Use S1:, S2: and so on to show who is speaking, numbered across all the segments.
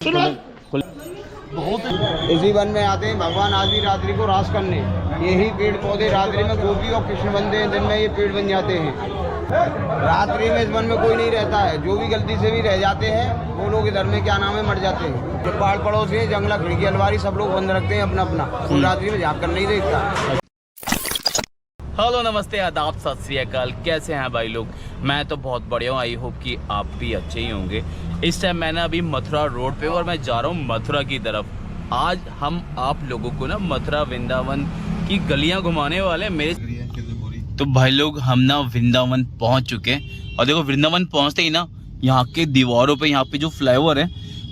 S1: बहुत इसी वन में आते हैं भगवान आदि रात्रि को रास करने। यही पेड़ पौधे रात्रि में गोपी और कृष्ण बनते हैं, दिन में ये पेड़ बन जाते हैं। रात्रि में इस वन में कोई नहीं रहता है। जो भी गलती से भी रह जाते हैं वो लोग इधर में क्या नाम है मर जाते हैं। जो पाड़ पड़ोस है जंगला खिड़की अलवारी सब लोग बंद रखते हैं अपना अपना, तो रात्रि में झाँक कर नहीं देखता।
S2: हेलो नमस्ते आदाब सत श्री अकाल, कैसे हैं भाई लोग। मैं तो बहुत बढ़िया हूँ, आई होप कि आप भी अच्छे ही होंगे। इस टाइम मैं ना अभी मथुरा रोड पे और मैं जा रहा हूँ मथुरा की तरफ। आज हम आप लोगों को ना मथुरा वृंदावन की गलियाँ घुमाने वाले हैं। मेरे तो भाई लोग हम ना वृंदावन पहुँच चुके हैं और देखो वृंदावन पहुँचते ही ना यहाँ के दीवारों पे, यहाँ पे जो फ्लाईओवर है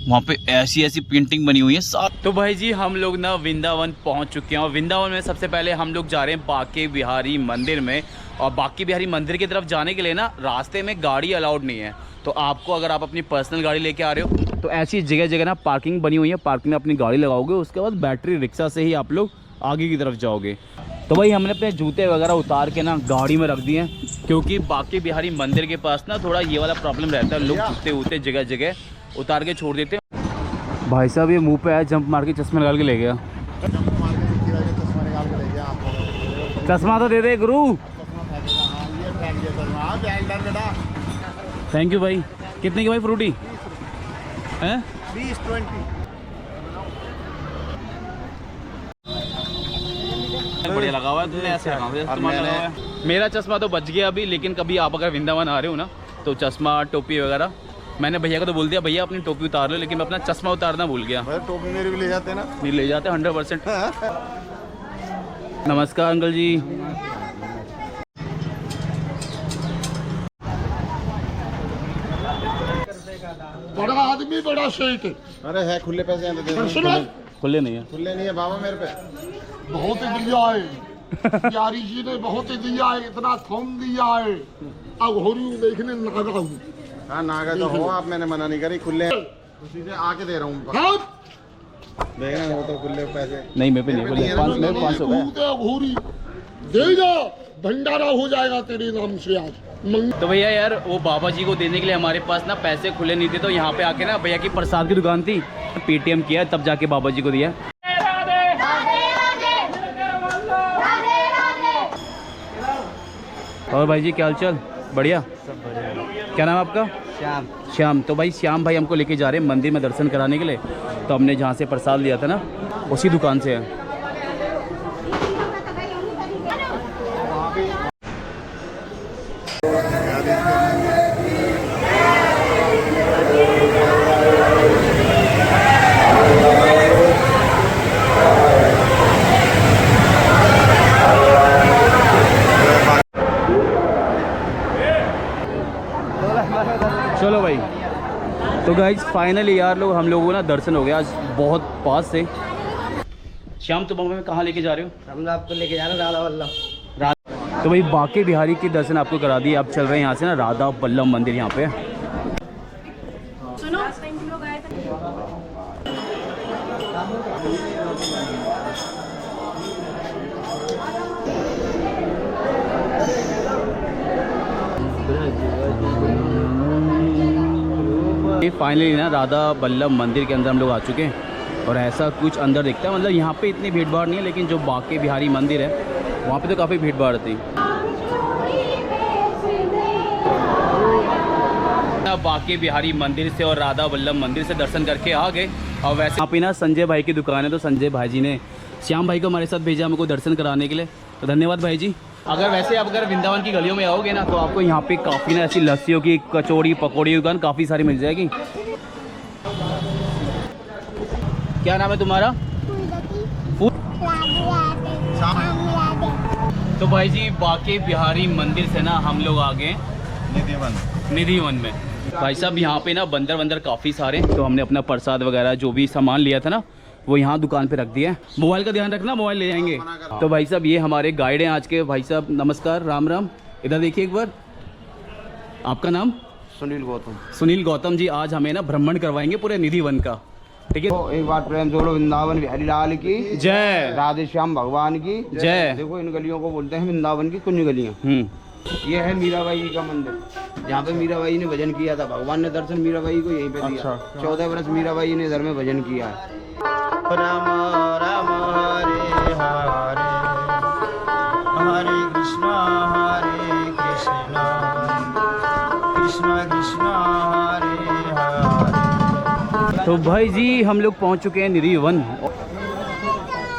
S2: वहाँ पे ऐसी ऐसी पेंटिंग बनी हुई है। तो भाई जी हम लोग ना वृंदावन पहुँच चुके हैं और वृंदावन में सबसे पहले हम लोग जा रहे हैं बांके बिहारी मंदिर में। और बांके बिहारी मंदिर की तरफ जाने के लिए ना रास्ते में गाड़ी अलाउड नहीं है, तो आपको अगर आप अपनी पर्सनल गाड़ी लेके आ रहे हो तो ऐसी जगह जगह ना पार्किंग बनी हुई है, पार्किंग में अपनी गाड़ी लगाओगे, उसके बाद बैटरी रिक्शा से ही आप लोग आगे की तरफ जाओगे। तो भाई हमने अपने जूते वगैरह उतार के ना गाड़ी में रख दिए हैं, क्योंकि बांके बिहारी मंदिर के पास ना थोड़ा ये वाला प्रॉब्लम रहता है, लोग जूते वूते जगह जगह उतार के छोड़ देते हैं। भाई साहब ये मुंह पे आया, जंप मार के चश्मा निकाल के ले गया। चश्मा तो दे दे गुरु। थैंक यू भाई। कितने की भाई फ्रूटी हैं?
S1: 20-20
S2: बढ़िया लगा हुआ है तुमने, ऐसे लगा हुआ है। मेरा चश्मा तो बच गया अभी, लेकिन कभी आप अगर वृंदावन आ रहे हो ना तो चश्मा टोपी वगैरह, मैंने भैया को तो बोल दिया भैया अपनी टोपी उतार लो, लेकिन मैं अपना चश्मा उतारना भूल गया।
S1: टोपी मेरे भी ले जाते ना?
S2: नहीं ले जाते 100%। नमस्कार अंकल जी।
S3: बड़ा आदमी बड़ा सेठ।
S1: अरे है खुले पैसे
S2: खुले नहीं है,
S1: खुले नहीं है बाबा मेरे पे।
S3: बहुत ही दिया है प्यारी जी ने, बहुत ही दिया है, इतना थम दिया है। अब हो रही देखने नागा हूँ।
S1: हाँ नागा तो हो आप, मैंने मना नहीं करी, खुले उसी से आके दे रहा हूँ। देखना वो तो खुले पैसे
S2: नहीं मेरे पे नहीं, खुले 500
S3: घोरी देगा, भंडारा हो जाएगा तेरे नाम से आज।
S2: तो भैया यार वो बाबा जी को देने के लिए हमारे पास ना पैसे खुले नहीं थे, तो यहाँ पे आके ना भैया की प्रसाद की दुकान थी, पेटीएम किया तब जाके बाबा जी को दिया। और भाई जी क्या हाल चाल? बढ़िया, सब बढ़िया। क्या नाम है आपका? श्याम। श्याम। तो भाई श्याम भाई हमको लेके जा रहे हैं मंदिर में दर्शन कराने के लिए, तो हमने जहाँ से प्रसाद लिया था ना उसी दुकान से है। चलो भाई, तो गाइज फाइनली यार लोग हम लोगों को ना दर्शन हो गया आज बहुत पास से। श्याम तुम हमें कहाँ लेके जा रहे हो?
S1: हम आपको लेके जा रहे हैं राधा वल्लभ।
S2: तो भाई बांके बिहारी के दर्शन आपको करा दिए, अब चल रहे हैं यहाँ से ना राधा वल्लभ मंदिर। यहाँ पे सुनो फाइनली ना राधा वल्लभ मंदिर के अंदर हम लोग आ चुके हैं और ऐसा कुछ अंदर दिखता है। मतलब यहाँ पे इतनी भीड़ भाड़ नहीं है, लेकिन जो बांके बिहारी मंदिर है वहाँ पे तो काफ़ी भीड़ भाड़ थी। बांके बिहारी मंदिर से और राधा वल्लभ मंदिर से दर्शन करके आ गए। और वैसे यहाँ पे ना संजय भाई की दुकान है, तो संजय भाई जी ने श्याम भाई को हमारे साथ भेजा हमको दर्शन कराने के लिए, तो धन्यवाद भाई जी। अगर वैसे आप अगर वृंदावन की गलियों में आओगे ना तो आपको यहाँ पे काफ़ी ना ऐसी लस्सियों की, कचौड़ी पकौड़ी दुकान काफ़ी सारी मिल जाएगी। क्या नाम है तुम्हारा? तो भाई जी बांके बिहारी मंदिर से ना हम लोग आ गए निधिवन में। भाई साहब यहाँ पे ना बंदर वंदर काफ़ी सारे, तो हमने अपना प्रसाद वगैरह जो भी सामान लिया था ना वो यहाँ दुकान पे रख दिया है। मोबाइल का ध्यान रखना, मोबाइल ले जाएंगे। तो भाई साहब ये हमारे गाइड हैं आज के। भाई साहब नमस्कार, राम राम। इधर देखिए एक बार, आपका नाम?
S1: सुनील गौतम।
S2: सुनील गौतम जी आज हमें ना भ्रमण करवाएंगे पूरे निधिवन का, ठीक है?
S1: तो एक बार प्रेम से बोलो वृंदावन बिहारी लाल की जय, राधे श्याम भगवान की जय। देखो इन गलियों को बोलते हैं वृंदावन की कुंज गलियाँ। ये है मीराबाई जी का मंदिर, यहाँ पे मीराबाई ने भजन किया था। भगवान ने दर्शन मीराबाई को यहीं पे दिया। 14 वर्ष मीराबाई ने इधर में भजन किया है।
S4: राम राम हरे हरे हरे कृष्णा कृष्णा कृष्णा हरे हरे।
S2: तो भाई जी हम लोग पहुंच चुके हैं निरी वन।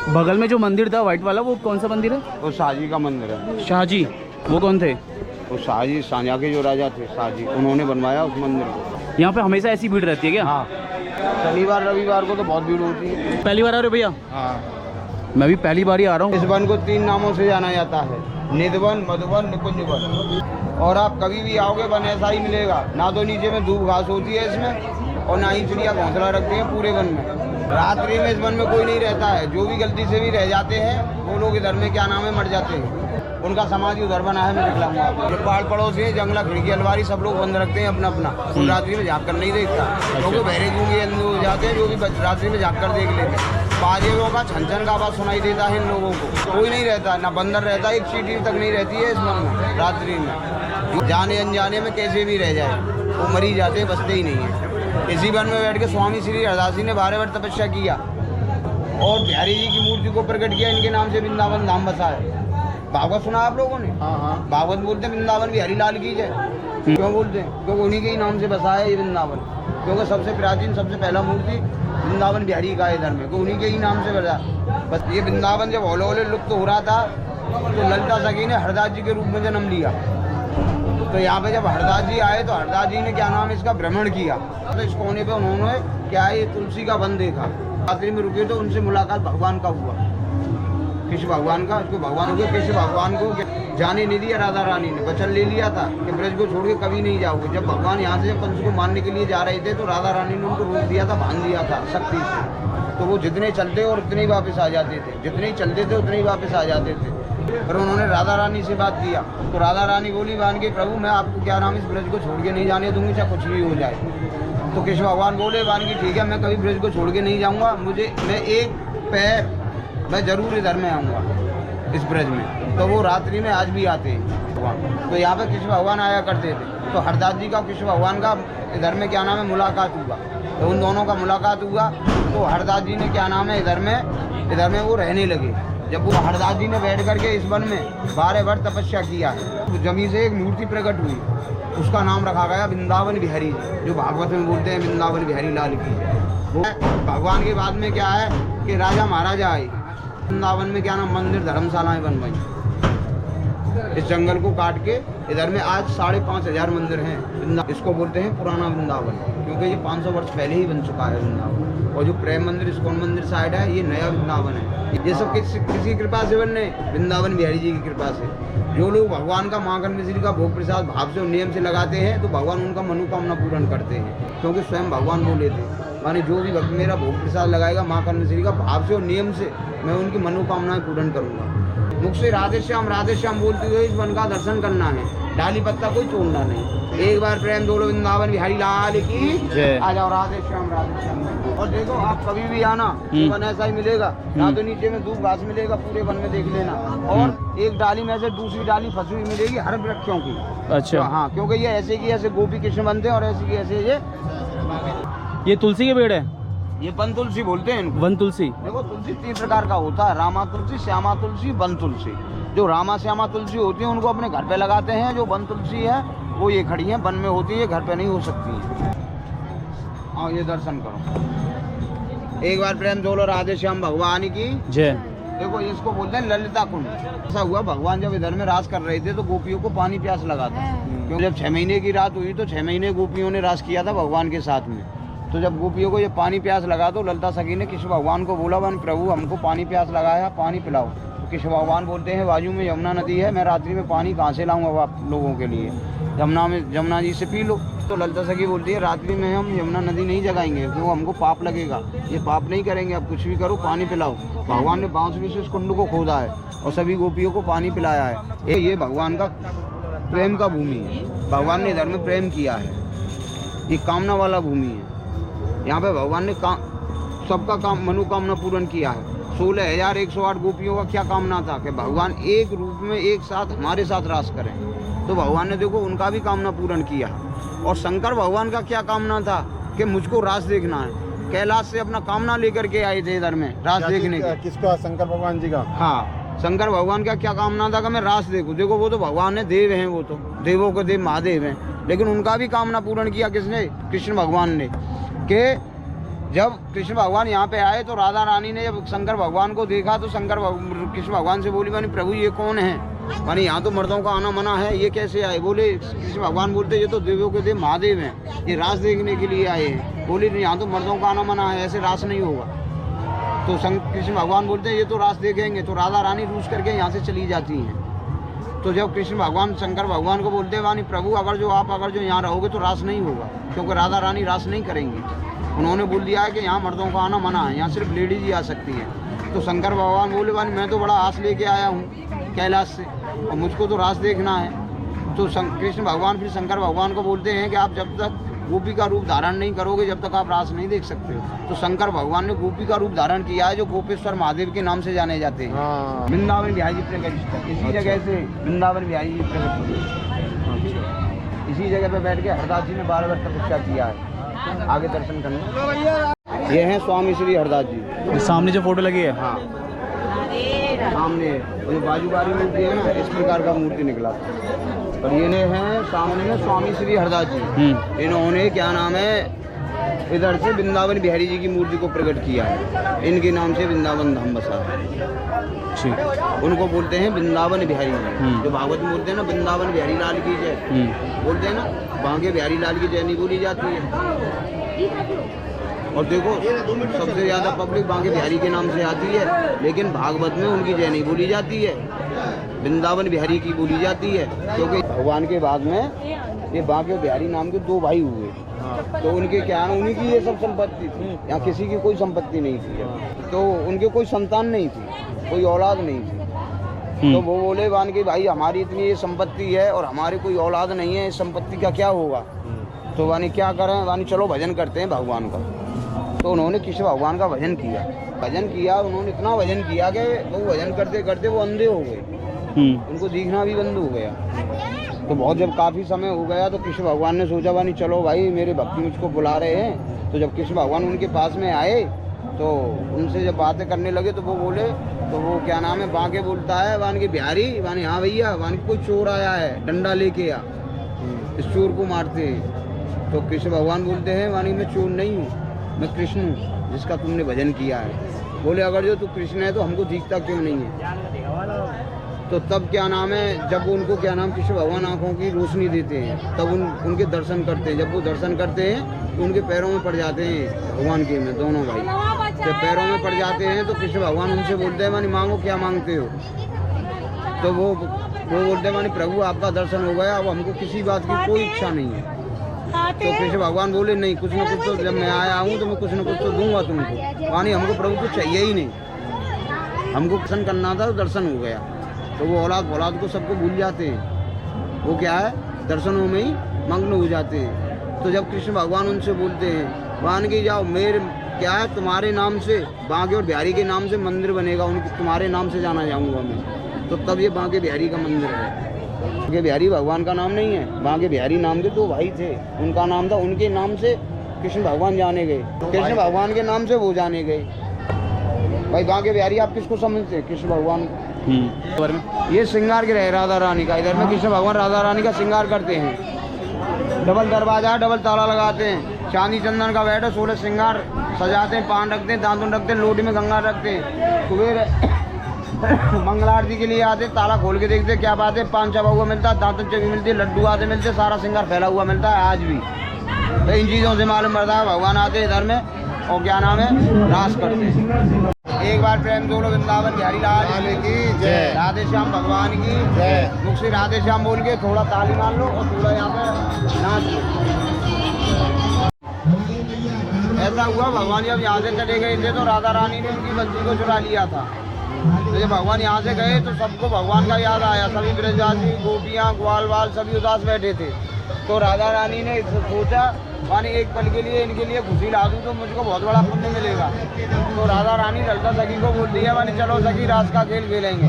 S2: बगल में जो मंदिर था व्हाइट वाला, वो कौन सा मंदिर है?
S1: वो शाहजी का मंदिर है।
S2: शाहजी वो कौन थे?
S1: वो शाहजी सांझा के जो राजा थे शाहजी, उन्होंने बनवाया उस मंदिर को।
S2: यहाँ पे हमेशा ऐसी भीड़ रहती है क्या?
S1: हाँ, शनिवार रविवार को तो बहुत भीड़ होती है।
S2: पहली बार आ रहे हो भैया?
S1: हाँ,
S2: मैं भी पहली बार ही आ रहा हूँ।
S1: इस वन को 3 नामों से जाना जाता है, निधवन, मधुवन, निकुंज वन। और आप कभी भी आओगे वन ऐसा ही मिलेगा, ना तो नीचे में धूप घास होती है इसमें, और ना ही चिड़िया घोंसला रखती है पूरे वन में। रात्रि में इस वन में कोई नहीं रहता है। जो भी गलती से भी रह जाते हैं वो लोग इधर में क्या नाम है मर जाते हैं। उनका समाधि उधर बना है, मैं दिखलाऊंगा आपको। जो पहाड़ पड़ोसी है, जंगला, खिड़की, अलवारी सब लोग बंद रखते हैं अपना अपना। कोई रात्रि में झाँक कर नहीं देखता, क्योंकि बहरे गूंगे अंधे हो जाते हैं जो भी रात्रि में झाँक कर देख लेते हैं। बाजेरों का छन का आवाज सुनाई देता है इन लोगों को। कोई नहीं रहता, ना बंदर रहता, एक चींटी तक नहीं रहती है इस वन में रात्रि में। जाने अनजाने में कैसे भी रह जाए वो मरी जाते, बचते ही नहीं है। इसी वन में बैठ के स्वामी श्री हरदास जी ने 12 वर्ष तपस्या किया और बिहारी जी की मूर्ति को प्रकट किया। इनके नाम से वृंदावन धाम बसा है। भागवत सुना आप लोगों ने? भागवत बोलते हैं वृंदावन बिहारी लाल की जय। क्यों बोलते हैं? क्योंकि उन्हीं के ही नाम से बसा है ये वृंदावन। क्योंकि सबसे प्राचीन, सबसे पहला मूर्ति वृंदावन बिहारी का है इधर में, उन्हीं के ही नाम से बसा। बस ये वृंदावन जब हौले हौले लुप्त हो रहा था तो ललिता सखी ने हरदास जी के रूप में जन्म लिया। तो यहाँ पे जब हरदास जी आए तो हरदास जी ने क्या नाम इसका भ्रमण किया। तो इस कोने पे उन्होंने क्या है ये तुलसी का वन देखा। रात्रि में रुके तो उनसे मुलाकात भगवान का हुआ, कृष्ण भगवान का। उसको भगवान हो गया, कृष्ण भगवान को जाने नहीं दिया। राधा रानी ने वचन ले लिया था कि ब्रज को छोड़ के कभी नहीं जाओगे। जब भगवान यहाँ से कंस को मारने के लिए जा रहे थे तो राधा रानी ने उनको रोक दिया था, बांध दिया था शक्ति से। तो वो जितने चलते और उतने ही वापस आ जाते थे, जितने ही चलते थे उतने ही वापस आ जाते थे। पर उन्होंने राधा रानी से बात किया तो राधा रानी बोली बान के प्रभु मैं आपको क्या नाम इस ब्रज को छोड़ के नहीं जाने दूंगी, चाहे कुछ भी हो जाए। तो कृष्ण भगवान बोले बान की ठीक है, मैं कभी ब्रज को छोड़ के नहीं जाऊँगा। मैं एक पैर मैं जरूर इधर में आऊँगा इस ब्रज में। तो वो रात्रि में आज भी आते हैं भगवान। तो यहाँ पे कृष्ण भगवान आया करते थे। तो हरदास जी का कृष्ण भगवान का इधर में क्या नाम है मुलाकात हुआ। तो उन दोनों का मुलाकात हुआ तो हरदास जी ने क्या नाम है इधर में वो रहने लगे। जब वो हरदास जी ने बैठ करके इस वन में 12 वर्ष तपस्या किया है तो जमीन से एक मूर्ति प्रकट हुई, उसका नाम रखा गया वृंदावन बिहारी जी, जो भागवत में बोलते हैं वृंदावन बिहारी लाल की। वो भगवान के बाद में क्या है कि राजा महाराजा आए, वृंदावन में क्या नाम मंदिर धर्मशालाएं बनवाई। इस जंगल को काट के इधर में आज 5,500 मंदिर हैं। इसको बोलते हैं पुराना वृंदावन, क्योंकि ये 500 वर्ष पहले ही बन चुका है वृंदावन। और जो प्रेम मंदिर इस्कॉन मंदिर साइड है ये नया वृंदावन है। ये सब किसी कृपा से बनने, वृंदावन बिहारी जी की कृपा से। जो लोग भगवान का माखन मिश्री का भोग प्रसाद भाव से और नियम से लगाते हैं तो भगवान उनका मनोकामना पूर्ण करते हैं। क्योंकि स्वयं भगवान बोले थे माने जो भी भक्त मेरा भोग प्रसाद लगाएगा माखन मिश्री का भाव से और नियम से, मैं उनकी मनोकामनाएं पूर्ण करूँगा। मुख से राधे श्याम बोलते हुए इस वन का दर्शन करना है, डाली पत्ता कोई छोड़ना नहीं। एक बार प्रेम बोलो वृंदावन बिहारी लाल की। आ जाओ राधे श्याम। और देखो आप कभी भी आना वन ऐसा ही मिलेगा, ना तो नीचे में धूप घास मिलेगा, पूरे वन में देख लेना। और एक डाली में से दूसरी डाली फंसी हुई मिलेगी हर वृक्षों की।
S2: अच्छा
S1: तो हाँ, क्योंकि ये ऐसे की ऐसे गोपी कृष्ण बनते हैं और ऐसे की ऐसे
S2: ये तुलसी के पेड़ है,
S1: ये वन तुलसी बोलते हैं इनको।
S2: वन तुलसी।
S1: देखो तुलसी 3 प्रकार का होता है, रामा तुलसी, श्यामा तुलसी, वन तुलसी। जो रामा श्यामा तुलसी होती है उनको अपने घर पे लगाते हैं। जो वन तुलसी है वो ये खड़ी है, वन में होती है, घर पे नहीं हो सकती है। आओ ये दर्शन करो एक बार प्रेम बोलो राधे श्याम भगवान की
S2: जय।
S1: देखो इसको बोलते हैं ललिता कुंड। ऐसा हुआ भगवान जब इधर में रास कर रहे थे तो गोपियों को पानी प्यास लगा था, क्योंकि जब 6 महीने की रात हुई तो 6 महीने गोपियों ने रास किया था भगवान के साथ में। तो जब गोपियों को ये पानी प्यास लगा तो ललिता सखी ने कृष्ण भगवान को बोला वन प्रभु हमको पानी प्यास लगाया, पानी पिलाओ। तो कृष्ण भगवान बोलते हैं बाजू में यमुना नदी है, मैं रात्रि में पानी कहाँ से लाऊंगा आप लोगों के लिए, यमुना जी से पी लो। तो ललिता सखी बोलती है रात्रि में हम यमुना नदी नहीं जगाएंगे क्योंकि हमको पाप लगेगा, ये पाप नहीं करेंगे, आप कुछ भी करो पानी पिलाओ। भगवान ने बांसुरी से उस कुंड को खोदा है और सभी गोपियों को पानी पिलाया है। ये भगवान का प्रेम का भूमि है, भगवान ने इधर में प्रेम किया है, ये कामना वाला भूमि है। यहाँ पे भगवान ने सबका काम मनोकामना पूर्ण किया है। 16,108 गोपियों का क्या कामना था कि भगवान एक रूप में एक साथ हमारे साथ रास करें। तो भगवान ने देखो उनका भी कामना पूर्ण किया। और शंकर भगवान का क्या कामना था कि मुझको रास देखना है। कैलाश से अपना कामना लेकर के आए थे इधर में रास देखने के।
S4: किसका? शंकर भगवान जी का।
S1: हाँ, शंकर भगवान का क्या कामना था कि मैं रास देखूं। देखो वो तो भगवान है, देव हैं, वो तो देवों के देव महादेव हैं, लेकिन उनका भी कामना पूर्ण किया किसने? कृष्ण भगवान ने। कि जब कृष्ण भगवान यहाँ पे आए तो राधा रानी ने जब शंकर भगवान को देखा तो कृष्ण भगवान से बोली, मानी प्रभु ये कौन है? मानी यहाँ तो मर्दों का आना मना है, ये कैसे आए? बोले कृष्ण भगवान बोलते ये तो देवों के देव महादेव हैं, ये रास देखने के लिए आए हैं। बोले यहाँ तो मर्दों का आना मना है, ऐसे रास नहीं होगा। तो कृष्ण भगवान बोलते हैं ये तो रास देखेंगे। तो राधा रानी रूस करके यहाँ से चली जाती हैं। तो जब कृष्ण भगवान शंकर भगवान को बोलते हैं वानी प्रभु अगर जो यहाँ रहोगे तो रास नहीं होगा, क्योंकि राधा रानी रास नहीं करेंगी। उन्होंने बोल दिया है कि यहाँ मर्दों का आना मना है, यहाँ सिर्फ लेडीज ही आ सकती है। तो शंकर भगवान बोले वानी मैं तो बड़ा आस लेके आया हूँ कैलाश से और मुझको तो रास देखना है। तो कृष्ण भगवान फिर शंकर भगवान को बोलते हैं कि आप जब तक गोपी का रूप धारण नहीं करोगे जब तक आप रास नहीं देख सकते हो। तो शंकर भगवान ने गोपी का रूप धारण किया है, जो गोपेश्वर महादेव के नाम से जाने जाते हैं।
S4: हाँ।
S1: वृंदावन बिहारी जी प्रकट, इसी जगह से वृंदावन बिहारी जी प्रकट हुए। इसी जगह पे बैठ के हरदास जी ने 12 वर्ष तपस्या किया है। आगे दर्शन करने ये हैं स्वामी श्री हरदास जी।
S2: सामने जो फोटो लगी है,
S1: हाँ सामने जो बाजूबारी मूर्ति है ना, इस प्रकार का मूर्ति निकला था। और ये हैं सामने में स्वामी श्री हरदास जी। इन्होंने क्या नाम है इधर से वृंदावन बिहारी जी की मूर्ति को प्रकट किया है। इनके नाम से वृंदावन धाम बसा है। उनको बोलते हैं वृंदावन बिहारी जी। जो भागवत मूर्ति है ना, वृंदावन बिहारी लाल की जय बोलते हैं ना, बांके बिहारी लाल की जय नहीं बोली जाती है। और देखो सबसे ज़्यादा पब्लिक बांके बिहारी के नाम से आती है, लेकिन भागवत में उनकी जय नहीं बोली जाती है, वृंदावन बिहारी की बोली जाती है। क्योंकि भगवान के बाद में ये बांके बिहारी नाम के 2 भाई हुए। तो उनके क्या है, उन्हीं की ये सब संपत्ति थी, यहाँ किसी की कोई संपत्ति नहीं थी। तो उनके कोई संतान नहीं थी, कोई औलाद नहीं थी। तो वो बोले वान के भाई हमारी इतनी ये संपत्ति है और हमारी कोई औलाद नहीं है, इस संपत्ति का क्या होगा? तो वानी क्या करें, वानी चलो भजन करते हैं भगवान का। तो उन्होंने कृष्ण भगवान का भजन किया। उन्होंने इतना भजन किया कि वो भजन करते करते वो अंधे हो गए, उनको दिखना भी बंद हो गया। तो बहुत जब काफ़ी समय हो गया तो कृष्ण भगवान ने सोचा वानी चलो भाई मेरे भक्ति मुझको बुला रहे हैं। तो जब कृष्ण भगवान उनके पास में आए तो उनसे जब बातें करने लगे तो वो बोले, तो वो क्या नाम है बांके बोलता है वान के बिहारी, वानी हाँ भैया, वानी कोई चोर आया है, डंडा लेके आ, इस चोर को मारते हैं। तो कृष्ण भगवान बोलते हैं वानी मैं चोर नहीं हूँ, मैं कृष्ण हूँ जिसका तुमने भजन किया है। बोले अगर जो तू कृष्ण है तो हमको दिखता क्यों नहीं है? तो तब क्या नाम है जब उनको क्या नाम कृष्ण भगवान आँखों की रोशनी देते हैं, तब उनके दर्शन करते हैं। जब वो दर्शन करते हैं तो उनके पैरों में पड़ जाते हैं भगवान के में दोनों भाई। जब पैरों में पड़ जाते हैं तो कृष्ण भगवान उनसे बोलते हैं मानी मांगो क्या मांगते हो? तो वो बोलते हैं मानी प्रभु आपका दर्शन हो गया, अब हमको किसी बात की कोई इच्छा नहीं है। तो कृष्ण भगवान बोले नहीं, कुछ न कुछ तो जब मैं आया हूँ तो मैं कुछ न कुछ तो दूंगा तुमको। मानी हमको प्रभु को चाहिए ही नहीं, हमको दर्शन करना था तो दर्शन हो गया। तो वो औलाद को सबको भूल जाते हैं, वो क्या है दर्शनों में ही मग्न हो जाते हैं। तो जब कृष्ण भगवान उनसे बोलते हैं मान के जाओ मेरे क्या है तुम्हारे नाम से बांके और बिहारी के नाम से मंदिर बनेगा, उनके तुम्हारे नाम से जाना जाऊँगा मैं। तो तब ये बांके बिहारी का मंदिर है। बांके बिहारी भगवान का नाम नहीं है, बांके बिहारी नाम के 2 भाई थे, उनका नाम था, उनके नाम से कृष्ण भगवान जाने गए, कृष्ण भगवान के नाम से वो जाने गए। भाई बांके बिहारी आप किसको समझते हैं? कृष्ण भगवान। ये श्रृंगार के रहे राधा रानी का, इधर में कृष्ण भगवान राधा रानी का श्रृंगार करते हैं। डबल दरवाजा, डबल ताला लगाते हैं, चांदी चंदन का बैठ 16 श्रृंगार सजाते हैं, पान रखते हैं, दांतुन रखते हैं, लोटी में गंगा रखते हैं। सुबह मंगल आरती के लिए आते, ताला खोल के देखते क्या बात है, पान चबा हुआ मिलता है, दांतन चबी मिलती है, लड्डू आते मिलते, सारा श्रृंगार फैला हुआ मिलता है आज भी। तो इन चीज़ों से मालूम पड़ता है भगवान आते इधर में और क्या नाम है रास करते हैं। एक बार प्रेम जोड़ो वृंदावन बिहारी लाल की जय, राधे श्याम भगवान की जय। मुख से राधे श्याम बोल के थोड़ा ताली मार लो और थोड़ा यहाँ पे नाच लो। ऐसा हुआ भगवान जब यहाँ से चले गए थे तो राधा रानी ने उनकी बच्ची को चुरा लिया था। तो जब भगवान यहाँ से गए तो सबको भगवान का याद आया, सभी ब्रजवासी गोपियाँ ग्वाल वाल सभी उदास बैठे थे। तो राधा रानी ने सोचा मानी एक पल के लिए इनके लिए खुशी ला दूँ तो मुझको बहुत बड़ा पुण्य मिलेगा। तो राधा रानी ललिता सखी को बोल दिया मानी चलो सखी रास का खेल खेलेंगे।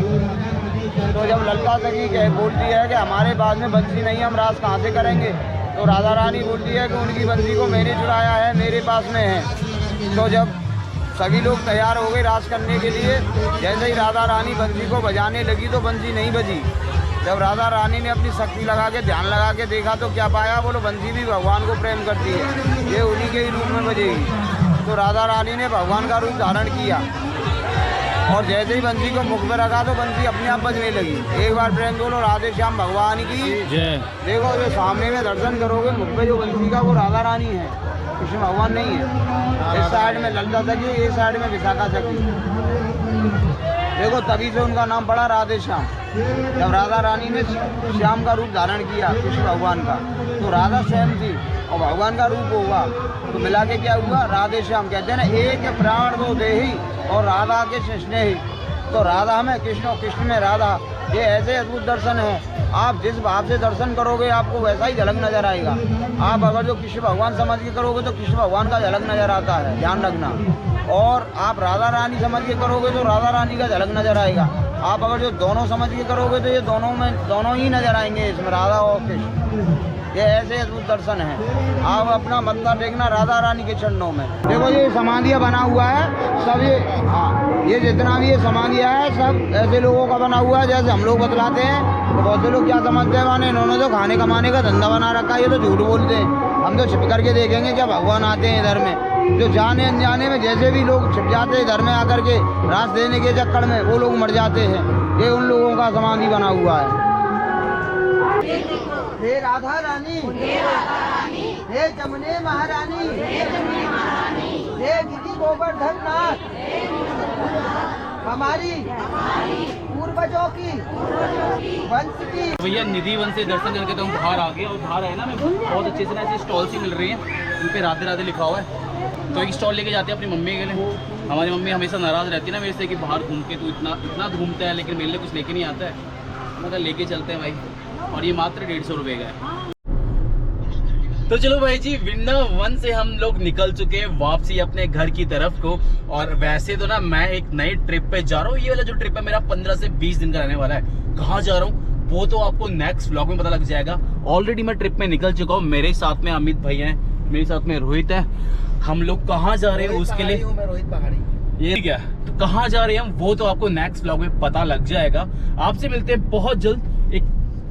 S1: तो जब ललका सखी बोलती है कि हमारे पास में बंसी नहीं, हम रास कहाँ से करेंगे, तो राधा रानी बोलती है कि उनकी बंसी को मैंने चुराया है, मेरे पास में है। तो जब सभी लोग तैयार हो गए रास करने के लिए, जैसे ही राधा रानी बंसी को बजाने लगी तो बंसी नहीं बजी। जब राधा रानी ने अपनी शक्ति लगा के ध्यान लगा के देखा तो क्या पाया, बोलो बंसी भी भगवान को प्रेम करती है, ये उन्हीं के ही रूप में बजेगी। तो राधा रानी ने भगवान का रूप धारण किया और जैसे ही बंसी को मुख में रखा तो बंसी अपने आप बजने लगी। एक बार प्रेम बोलो राधे श्याम भगवान की
S2: जय।
S1: देखो जो सामने में दर्शन करोगे मुख पे जो बंसी का वो राधा रानी है, कृष्ण भगवान नहीं है। इस साइड में ललिता सखी, इस साइड में विशाखा सखी। देखो तभी से उनका नाम पड़ा राधे श्याम। जब राधा रानी ने श्याम का रूप धारण किया कृष्ण भगवान का, तो राधा स्वयं थी और भगवान का रूप हुआ, तो मिला के क्या हुआ, राधे श्याम। कहते हैं ना एक प्राण दो देही और राधा के कृष्ण ही। तो राधा में कृष्ण और कृष्ण में राधा, ये ऐसे अद्भुत दर्शन है। आप जिस भाव से दर्शन करोगे आपको वैसा ही झलक नजर आएगा। आप अगर जो कृष्ण भगवान समझ के करोगे तो कृष्ण भगवान का झलक नजर आता है, ध्यान रखना। और आप राधा रानी समझ के करोगे तो राधा रानी का झलक नजर आएगा। आप अगर जो दोनों समझ के करोगे तो ये दोनों ही नजर आएंगे इसमें, राधा और कृष्ण। ये ऐसे अद्भुत दर्शन है। आप अपना मत्था टेकना राधा रानी के चरणों में। देखो ये समाधियाँ बना हुआ है सब, ये हाँ ये जितना भी ये समाधियाँ है सब ऐसे लोगों का बना हुआ है जैसे हम लोग बतलाते हैं। तो बहुत से लोग क्या समझते हैं, माने इन्होंने तो खाने कमाने का धंधा बना रखा है, ये तो झूठ बोलते हैं। हम तो छिप करके देखेंगे क्या भगवान आते हैं इधर में। जो जाने अनजाने में जैसे भी लोग छिप जाते हैं इधर में आकर के रास देने के चक्कर में, वो लोग मर जाते हैं। ये उन लोगों का समाधि बना हुआ है। हे राधा रानी, हे जमुने महारानी, हे गिरि गोवर्धन नाथ, हमारी पूर्वजों की वंश की।
S2: भैया निधि वन से दर्शन करके तो हम बाहर आ गए, और बाहर है ना मैं बहुत अच्छे से ना ऐसे स्टॉल सी मिल रही हैं, उन पे राधे राधे लिखा हुआ है। तो एक स्टॉल लेके जाते हैं अपनी मम्मी के लिए। हमारी मम्मी हमेशा नाराज़ रहती है ना मेरे से कि बाहर घूम के तू इतना घूमता है लेकिन मेरे लिए कुछ लेके नहीं आता है। मतलब लेके चलते हैं भाई, और ये मात्र 150 रुपये का है। तो चलो भाई जी, वृंदावन से हम लोग निकल चुके हैं वापसी अपने घर की तरफ को। और वैसे तो ना मैं एक नई ट्रिप पे जा रहा हूँ। ये वाला जो ट्रिप है मेरा 15 से 20 दिन का रहने वाला है। कहाँ जा रहा हूँ वो तो आपको नेक्स्ट व्लॉग में पता लग जाएगा। ऑलरेडी मैं ट्रिप में निकल चुका हूँ, मेरे साथ में अमित भाई हैं, मेरे साथ में रोहित है। हम लोग कहाँ जा रहे हैं उसके लिए,
S4: रोहित पहाड़ी,
S2: ये क्या तो कहाँ जा रहे हैं हम वो तो आपको नेक्स्ट व्लॉग में पता लग जाएगा। आपसे मिलते हैं बहुत जल्द, एक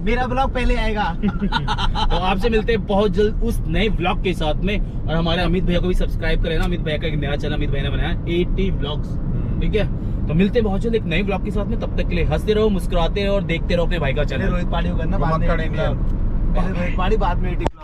S4: मेरा ब्लॉग पहले आएगा।
S2: तो आपसे मिलते हैं बहुत जल्द उस नए व्लॉग के साथ में। और हमारे अमित भैया को भी सब्सक्राइब करें ना, अमित भैया का एक नया चैनल अमित भैया ने बनाया 80 व्लॉग्स, ठीक है। तो मिलते हैं बहुत जल्द एक नए व्लॉग के साथ में। तब तक के लिए हंसते रहो, मुस्कुराते रहो और देखते रहो अपने भाई का चैनल।
S4: रोहित पहाड़ी को करना बाद में, रोहित पहाड़ी बाद में